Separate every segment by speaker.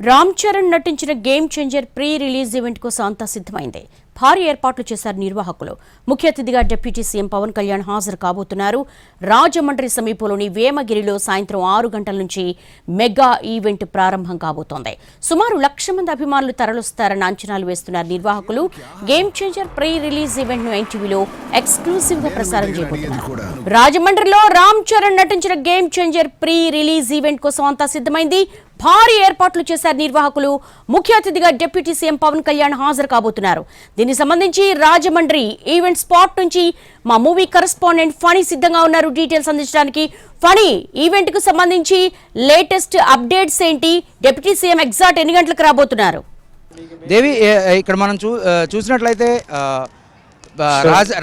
Speaker 1: రామ్ చరణ్ నటించిన game changer pre release event కోసం అంతా సిద్ధమైంది. భారీ ఏర్పాట్లు చేశారు నిర్వాహకులు. ముఖ్య అతిథిగా డిప్యూటీ సీఎం పవన్ కళ్యాణ్ హాజరు కాబోతున్నారు. రాజమండ్రి సమీపంలోని వేమగిరిలో సాయంత్రం 6 గంటల నుంచి మెగా ఈవెంట్ ప్రారంభం కాబోతోంది. సుమారు 1,00,000 మంది అభిమానులు తరలిస్తారన్న అంచనాలు వేస్తున్నారు నిర్వాహకులు. Game changer pre release event ను ఎన్టీవీలో ఎక్స్క్లూసివ్ గా ప్రసారం చేయబోతున్నారు. రాజమండ్రిలో రామ్ చరణ్ నటించిన game changer pre release event కోసం అంతా సిద్ధమైంది. భారీ ఏర్పాట్లు చేశారు నిర్వాహకులు. ముఖ్య అతిథిగా డిప్యూటీ సీఎం పవన్ కళ్యాణ్ హాజరు కాబోతున్నారు. దీనికి సంబంధించి రాజమండ్రి ఈవెంట్ స్పాట్ నుంచి మా మూవీ కరెస్పాండెంట్ ఫణి సిద్ధంగా ఉన్నారు డీటెయిల్స్ అందించడానికి. ఫణి, ఈవెంట్ కు సంబంధించి లేటెస్ట్ అప్డేట్స్ ఏంటి? డిప్యూటీ సీఎం ఎగ్జాక్ట్ ఎన్ని గంటలకు రాబోతున్నారు?
Speaker 2: దేవి, ఇక్కడ మనం చూసినట్లయితే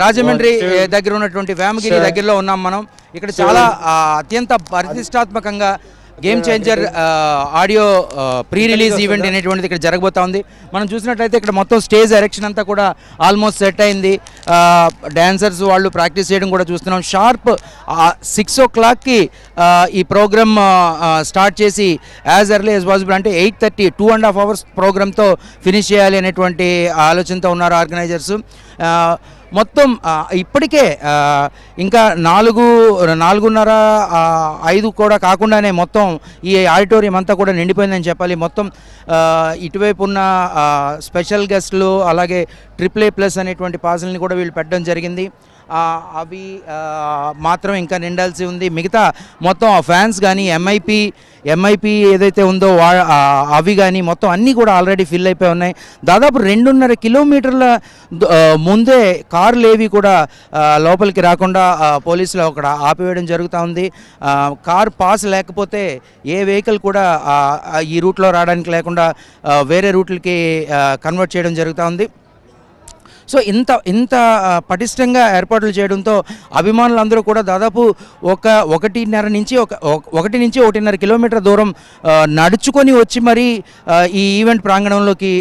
Speaker 2: రాజమండ్రి దగ్గర ఉన్నటువంటి వేమగిరి దగ్గరలో ఉన్నాం మనం. ఇక్కడ చాలా అత్యంత ప్రతిష్టాత్మకంగా game changer audio pre release event అనేటువంటిది ఇక్కడ జరగబోతా ఉంది. మనం చూసినట్లయితే ఇక్కడ మొత్తం స్టేజ్ ఎరెక్షన్ అంతా కూడా ఆల్మోస్ట్ సెట్ అయింది. డాన్సర్స్ వాళ్ళు ప్రాక్టీస్ చేయడం కూడా చూస్తున్నాం. షార్ప్ 6 o'clockకి ఈ ప్రోగ్రామ్ స్టార్ట్ చేసి యాజ్ ఎర్లీ యాజ్ పాసిబుల్ అంటే 8:30 2.5 hours ప్రోగ్రామ్తో ఫినిష్ చేయాలి అనేటువంటి ఆలోచనతో ఉన్నారు ఆర్గనైజర్స్. మొత్తం ఇప్పటికే ఇంకా 4:30 5 కూడా కాకుండానే మొత్తం ఈ ఆడిటోరియం అంతా కూడా నిండిపోయిందని చెప్పాలి. మొత్తం ఇటువైపు ఉన్న స్పెషల్ గెస్ట్లు అలాగే AAA+ అనేటువంటి పాసుల్ని కూడా వీళ్ళు పెట్టడం జరిగింది. అవి మాత్రం ఇంకా నిండాల్సి ఉంది. మిగతా మొత్తం ఫ్యాన్స్ కానీ ఎంఐపి ఏదైతే ఉందో అవి కానీ మొత్తం అన్నీ కూడా ఆల్రెడీ ఫిల్ అయిపోయి ఉన్నాయి. దాదాపు 2.5 kilometers ముందే కార్లు ఏవి కూడా లోపలికి రాకుండా పోలీసులు అక్కడ ఆపివేయడం జరుగుతూ ఉంది. కార్ పాస్ లేకపోతే ఏ వెహికల్ కూడా ఈ రూట్లో రావడానికి లేకుండా వేరే రూట్లకి కన్వర్ట్ చేయడం జరుగుతూ ఉంది. సో ఇంత పటిష్టంగా ఏర్పాట్లు చేయడంతో అభిమానులందరూ కూడా దాదాపు 1.5 నుంచి 1.5 kilometers దూరం నడుచుకొని వచ్చి మరీ ఈ ఈవెంట్ ప్రాంగణంలోకి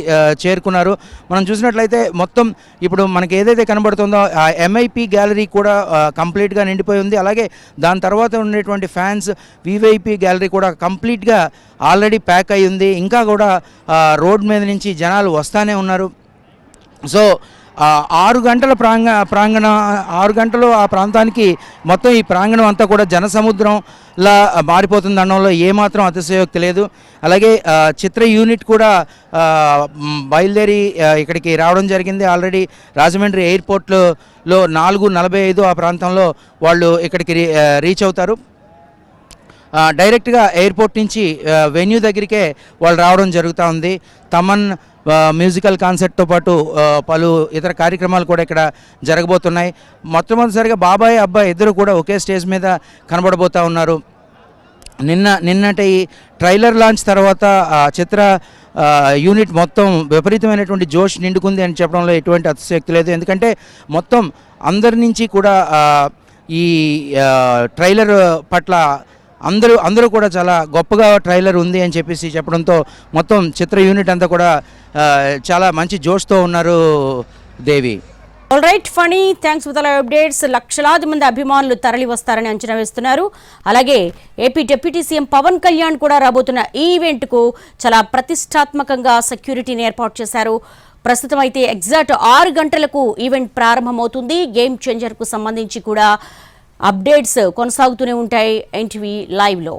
Speaker 2: చేరుకున్నారు. మనం చూసినట్లయితే మొత్తం ఇప్పుడు మనకి ఏదైతే కనబడుతుందో ఆ ఎంఐపి గ్యాలరీ కూడా కంప్లీట్గా నిండిపోయి ఉంది. అలాగే దాని తర్వాత ఉండేటువంటి ఫ్యాన్స్ వివైపి గ్యాలరీ కూడా కంప్లీట్గా ఆల్రెడీ ప్యాక్ అయి ఉంది. ఇంకా కూడా రోడ్ మీద నుంచి జనాలు వస్తూనే ఉన్నారు. సో 6 గంటల ప్రాంగణం 6 గంటలు ఆ ప్రాంతానికి మొత్తం ఈ ప్రాంగణం అంతా కూడా జనసముద్రంలా మారిపోతుంది అనడంలో ఏమాత్రం అతిశయోక్తి లేదు. అలాగే చిత్ర యూనిట్ కూడా బయలుదేరి ఇక్కడికి రావడం జరిగింది. ఆల్రెడీ రాజమండ్రి ఎయిర్పోర్ట్లో 4:45 ఆ ప్రాంతంలో వాళ్ళు ఇక్కడికి రీచ్ అవుతారు. డైరెక్ట్గా ఎయిర్పోర్ట్ నుంచి వెన్యూ దగ్గరికే వాళ్ళు రావడం జరుగుతూ ఉంది. తమన్ మ్యూజికల్ కాన్సర్ట్తో పాటు పలు ఇతర కార్యక్రమాలు కూడా ఇక్కడ జరగబోతున్నాయి. మొట్టమొదటిసారిగా బాబాయ్ అబ్బాయి ఇద్దరు కూడా ఒకే స్టేజ్ మీద కనబడబోతూ ఉన్నారు. నిన్నటి ట్రైలర్ లాంచ్ తర్వాత చిత్ర యూనిట్ మొత్తం విపరీతమైనటువంటి జోష్ నిండుకుంది అని చెప్పడంలో ఎటువంటి అతిశయోక్తి లేదు. ఎందుకంటే మొత్తం అందరి నుంచి కూడా ఈ ట్రైలర్ పట్ల అందరూ కూడా చాలా గొప్పగా ట్రైలర్ ఉంది అని చెప్పేసి చెప్పడంతో మొత్తం చిత్ర యూనిట్ అంతా కూడా చాలా మంచి జోష్తో ఉన్నారు. Devi,
Speaker 1: all right Phani, thanks for the updates. లక్షలాది మంది అభిమానులు తరలి వస్తారని అంచనా వేస్తున్నారు. అలాగే AP deputy CM Pavan Kalyan కూడా రాబోతున్న ఈ ఈవెంట్కు చాలా ప్రతిష్టాత్మకంగా సెక్యూరిటీని ఏర్పాటు చేశారు. ప్రస్తుతం అయితే ఎగ్జాక్ట్ 6 గంటలకు ఈవెంట్ ప్రారంభమవుతుంది. గేమ్ చేంజర్కు సంబంధించి కూడా అప్డేట్స్ కొనసాగుతూనే ఉంటాయి ఎన్టీవీ లైవ్లో.